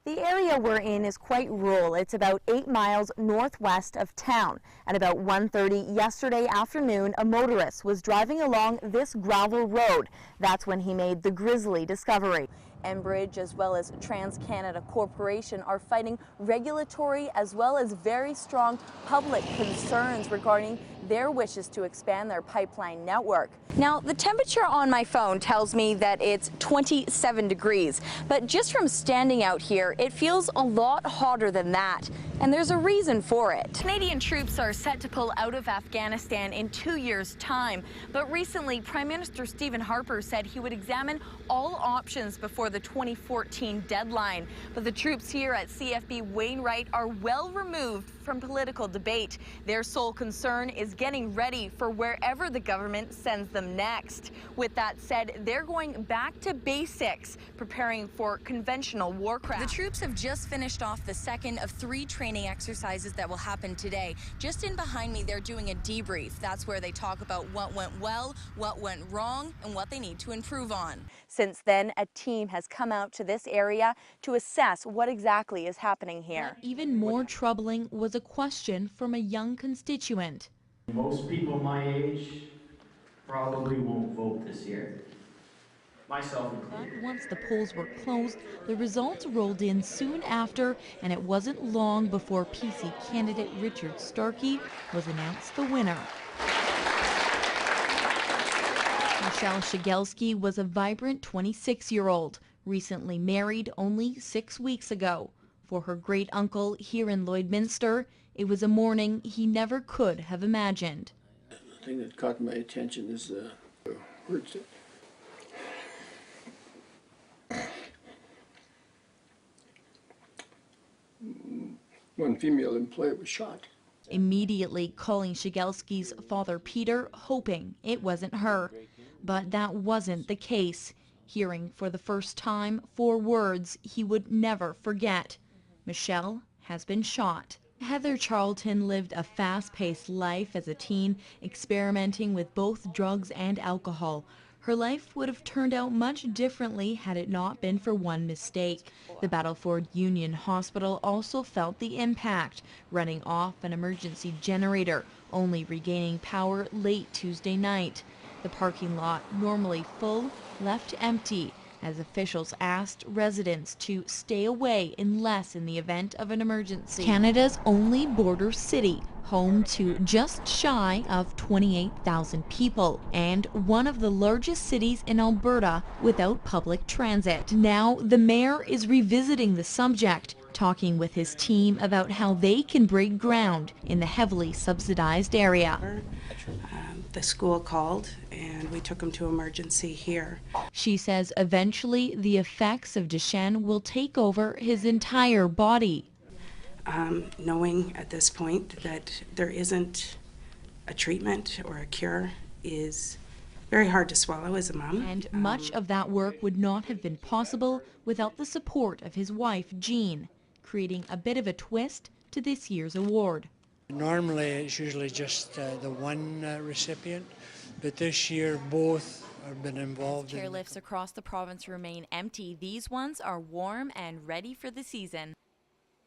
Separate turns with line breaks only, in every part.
The area we're in is quite rural. It's about 8 miles northwest of town. At about 1:30 yesterday afternoon, a motorist was driving along this gravel road. That's when he made the grisly discovery. Enbridge as well as TransCanada Corporation are fighting regulatory as well as very strong public concerns regarding their wishes to expand their pipeline network. Now, the temperature on my phone tells me that it's 27 degrees, but just from standing out here, it feels a lot hotter than that. And there's a reason for it. Canadian troops are set to pull out of Afghanistan in 2 years' time. But recently, Prime Minister Stephen Harper said he would examine all options before the 2014 deadline. But the troops here at CFB Wainwright are well removed from political debate. Their sole concern is getting ready for wherever the government sends them next. With that said, they're going back to basics, preparing for conventional warcraft. The troops have just finished off the second of 3 training exercises that will happen today. Just in behind me, they're doing a debrief. That's where they talk about what went well, what went wrong, and what they need to improve on. Since then, a team has come out to this area to assess what exactly is happening here.
Even more troubling was a question from a young constituent.
Most people my age probably won't vote this year, myself included.
But once the polls were closed, the results rolled in soon after, and it wasn't long before PC candidate Richard Starkey was announced the winner. Michelle Shigelski was a vibrant 26-year-old, recently married only 6 weeks ago. For her great-uncle here in Lloydminster, it was a morning he never could have imagined.
The thing that caught my attention is the words that one female employee was shot.
Immediately calling Shigelski's father Peter, hoping it wasn't her. But that wasn't the case. Hearing for the first time 4 words he would never forget. Michelle has been shot. Heather Charlton lived a fast-paced life as a teen, experimenting with both drugs and alcohol. Her life would have turned out much differently had it not been for one mistake. The Battleford Union Hospital also felt the impact, running off an emergency generator, only regaining power late Tuesday night. The parking lot, normally full, left empty, as officials asked residents to stay away unless in the event of an emergency. Canada's only border city, home to just shy of 28,000 people, and one of the largest cities in Alberta without public transit. Now the mayor is revisiting the subject, talking with his team about how they can break ground in the heavily subsidized area.
The school called and we took him to emergency here.
She says eventually the effects of Duchenne will take over his entire body.
Knowing at this point that there isn't a treatment or a cure is very hard to swallow as a mom.
And much of that work would not have been possible without the support of his wife, Jean, creating a bit of a twist to this year's award.
Normally it's usually just the one recipient, but this year both have been involved.
Chairlifts across the province remain empty. These ones are warm and ready for the season.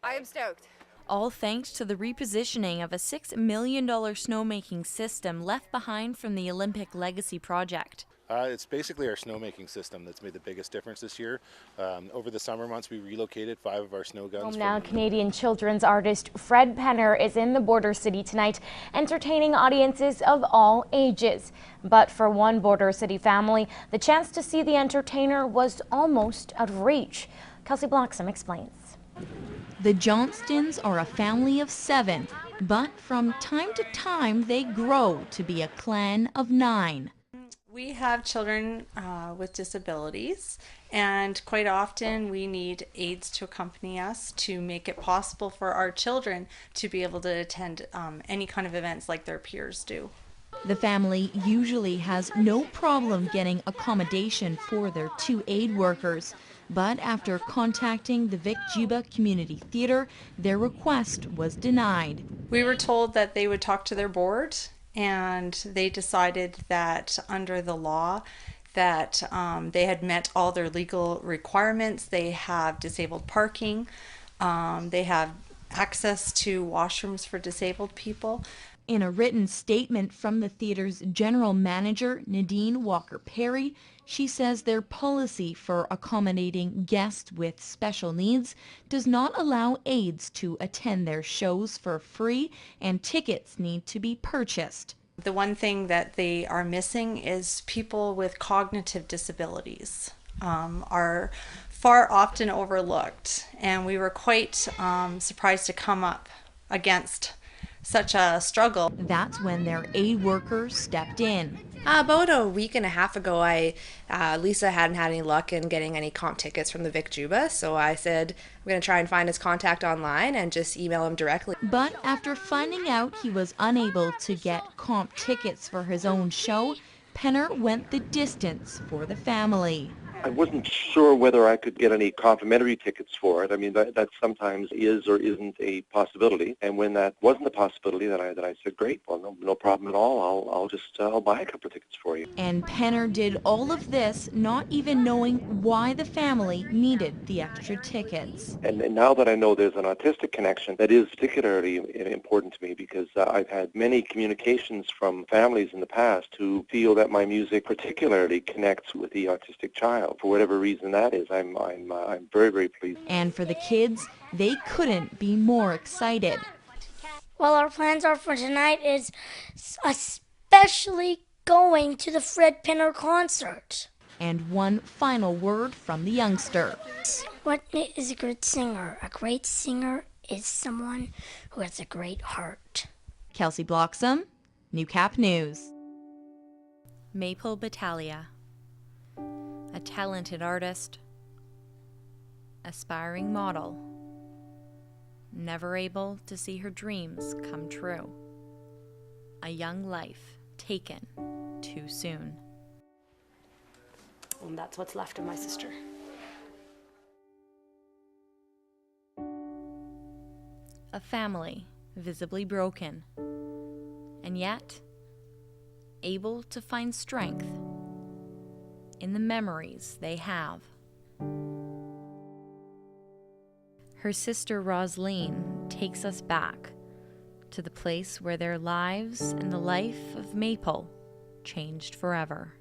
I am stoked.
All thanks to the repositioning of a $6 million snowmaking system left behind from the Olympic Legacy project.
It's basically our snowmaking system that's made the biggest difference this year. Over the summer months, we relocated 5 of our snow guns.
Now, Canadian children's artist Fred Penner is in the border city tonight, entertaining audiences of all ages. But for one border city family, the chance to see the entertainer was almost out of reach. Kelsea Bloxam explains.
The Johnstons are a family of 7, but from time to time they grow to be a clan of 9.
We have children with disabilities, and quite often we need aides to accompany us to make it possible for our children to be able to attend any kind of events like their peers do.
The family usually has no problem getting accommodation for their 2 aid workers, but after contacting the Vic Jiba Community Theatre, their request was denied.
We were told that they would talk to their board, and they decided that under the law that they had met all their legal requirements. They have disabled parking. They have access to washrooms for disabled people.
In a written statement from the theater's general manager, Nadine Walker-Perry, she says their policy for accommodating guests with special needs does not allow aides to attend their shows for free, and tickets need to be purchased.
The one thing that they are missing is people with cognitive disabilities are far often overlooked, and we were quite surprised to come up against such a struggle.
That's when their aid workers stepped in.
About a week and a half ago, Lisa hadn't had any luck in getting any comp tickets from the Vic Juba, so I said I'm going to try and find his contact online and just email him directly.
But after finding out he was unable to get comp tickets for his own show, Penner went the distance for the family.
I wasn't sure whether I could get any complimentary tickets for it. I mean, that sometimes is or isn't a possibility. And when that wasn't a possibility, then I said, great, well, no problem at all. I'll buy a couple of tickets for you.
And Penner did all of this not even knowing why the family needed the extra tickets.
And now that I know there's an autistic connection, that is particularly important to me, because I've had many communications from families in the past who feel that my music particularly connects with the autistic child. For whatever reason that is, I'm very, very pleased.
And for the kids, they couldn't be more excited.
Well, our plans are for tonight is especially going to the Fred Penner concert.
And one final word from the youngster.
What is a good singer? A great singer is someone who has a great heart.
Kelsea Bloxam, New Cap News.
Maple Battaglia. A talented artist, aspiring model, never able to see her dreams come true. A young life taken too soon.
And that's what's left of my sister.
A family visibly broken, and yet able to find strength in the memories they have. Her sister Rosaline takes us back to the place where their lives and the life of Maple changed forever.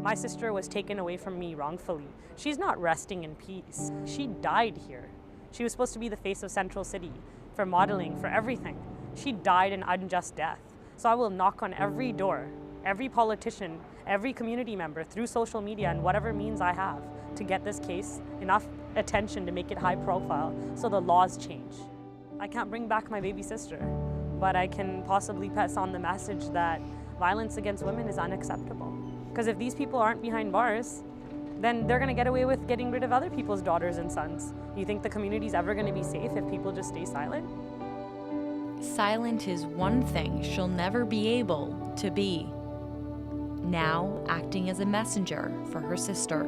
My sister was taken away from me wrongfully. She's not resting in peace. She died here. She was supposed to be the face of Central City for modeling, for everything. She died an unjust death. So I will knock on every door, every politician, every community member through social media and whatever means I have to get this case enough attention to make it high profile so the laws change. I can't bring back my baby sister, but I can possibly pass on the message that violence against women is unacceptable. Because if these people aren't behind bars, then they're going to get away with getting rid of other people's daughters and sons. You think the community's ever going to be safe if people just stay silent?
Silent is one thing she'll never be able to be. Now acting as a messenger for her sister.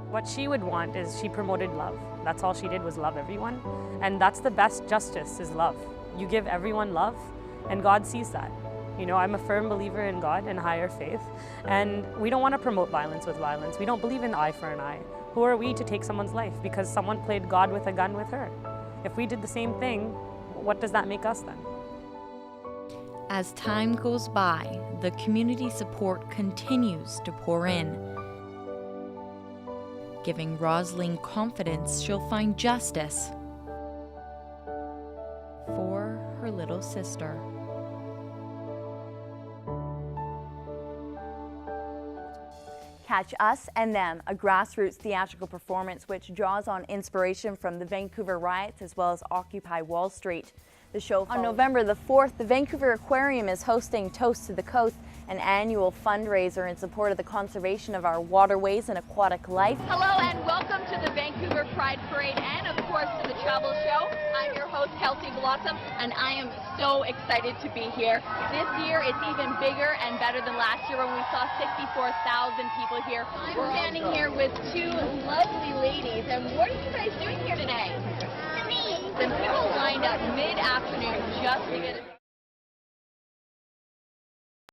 What she would want is she promoted love. That's all she did was love everyone. And that's the best justice, is love. You give everyone love, and God sees that. You know, I'm a firm believer in God and higher faith, and we don't want to promote violence with violence. We don't believe in eye for an eye. Who are we to take someone's life because someone played God with a gun with her? If we did the same thing, what does that make us then?
As time goes by, the community support continues to pour in, giving Rosaline confidence she'll find justice for her little sister.
Catch Us and Them, a grassroots theatrical performance which draws on inspiration from the Vancouver riots as well as Occupy Wall Street. The show on November the 4th, the Vancouver Aquarium is hosting Toast to the Coast, an annual fundraiser in support of the conservation of our waterways and aquatic life.
Hello and welcome to the Vancouver Pride Parade and of course to the travel show. I'm your host Kelsea Bloxam and I am so excited to be here. This year it's even bigger and better than last year when we saw 64,000 people here. I'm standing here with two lovely ladies, and what are you guys doing here today? The people lined up mid-afternoon just to get